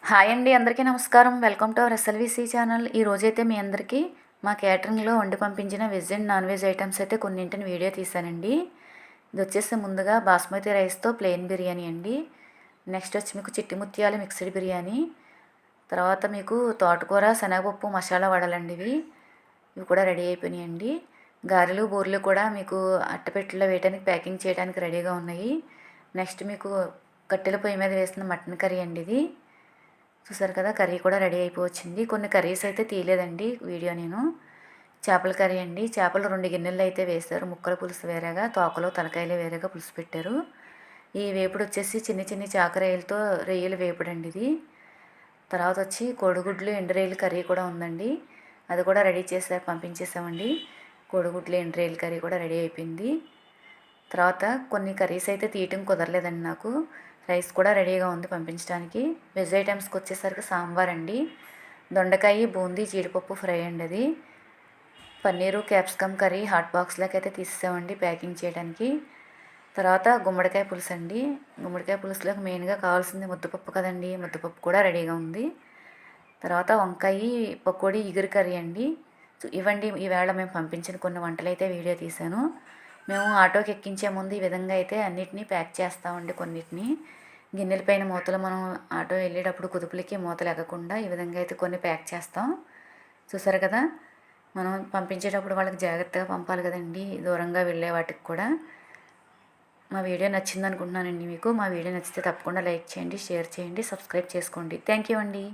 Hi అండి, అందరికీ నమస్కారం. Welcome to our SLVC channel. ఈరోజైతే మీ అందరికీ మా క్యాటరింగ్లో వండి పంపించిన veg and non veg items అయితే కొన్నింటిని వీడియో తీశానండి. ఇది వచ్చేసి ముందుగా బాస్మతి రైస్తో ప్లెయిన్ బిర్యానీ అండి. నెక్స్ట్ వచ్చి మీకు చిట్టి ముత్యాల మిక్స్డ్ బిర్యానీ. తర్వాత మీకు తోటకూర శనగపప్పు మసాలా వడలండి. ఇవి కూడా రెడీ అయిపోయినాయండి. గారెలు బూరెలు కూడా మీకు అట్టపెట్టెలో వేయడానికి ప్యాకింగ్ చేయడానికి రెడీగా ఉన్నాయి. నెక్స్ట్ మీకు కట్టెల పొయ్యి మీద వేసిన మటన్ కర్రీ అండి. ఇది చూసారు కదా, కర్రీ కూడా రెడీ అయిపోవచ్చింది. కొన్ని కర్రీస్ అయితే తీయలేదండి వీడియో నేను. చేపల కర్రీ అండి. చేపలు 2 గిన్నెలు అయితే వేశారు. ముక్కల పులుసు వేరేగా, తోకలు తలకాయలు వేరేగా పులుసు పెట్టారు. ఈ వేపుడు వచ్చేసి చిన్ని చిన్ని చాకరాయలతో రొయ్యలు వేపుడు అండి ఇది. తర్వాత వచ్చి కోడిగుడ్లు ఎండురొయ్యల కర్రీ కూడా ఉందండి. అది కూడా రెడీ చేసి పంపించేసామండి. కోడిగుడ్లు ఎండురొయ్యల కర్రీ కూడా రెడీ అయిపోయింది. తర్వాత కొన్ని కర్రీస్ అయితే తీయటం కుదరలేదండి నాకు. రైస్ కూడా రెడీగా ఉంది పంపించడానికి. వెజ్ ఐటమ్స్కి వచ్చేసరికి సాంబార్ అండి, దొండకాయ బూందీ జీడిపప్పు ఫ్రై అండి, అది పన్నీరు క్యాప్సికమ్ కర్రీ హాట్ బాక్స్లోకి అయితే తీసేసామండి ప్యాకింగ్ చేయడానికి. తర్వాత గుమ్మడికాయ పులుసు అండి. గుమ్మడికాయ పులుసులోకి మెయిన్గా కావాల్సింది ముద్దపప్పు కదండి, ముద్దపప్పు కూడా రెడీగా ఉంది. తర్వాత వంకాయ పకోడీ ఇగురు కర్రీ అండి. ఇవ్వండి ఈవేళ మేము పంపించిన కొన్ని వంటలు అయితే వీడియో తీశాను. మేము ఆటోకి ఎక్కించే ముందు ఈ విధంగా అయితే అన్నిటినీ ప్యాక్ చేస్తామండి. కొన్నిటిని గిన్నెల పైన మూతలు మనం ఆటో వెళ్ళేటప్పుడు కుదుపులకి మూతలు ఎగకుండా ఈ విధంగా అయితే కొన్ని ప్యాక్ చేస్తాం. చూసారు కదా, మనం పంపించేటప్పుడు వాళ్ళకి జాగ్రత్తగా పంపాలి కదండి, దూరంగా వెళ్ళే వాటికి కూడా. మా వీడియో నచ్చింది అనుకుంటున్నానండి మీకు. మా వీడియో నచ్చితే తప్పకుండా లైక్ చేయండి, షేర్ చేయండి, సబ్స్క్రైబ్ చేసుకోండి. థ్యాంక్ యూ అండి.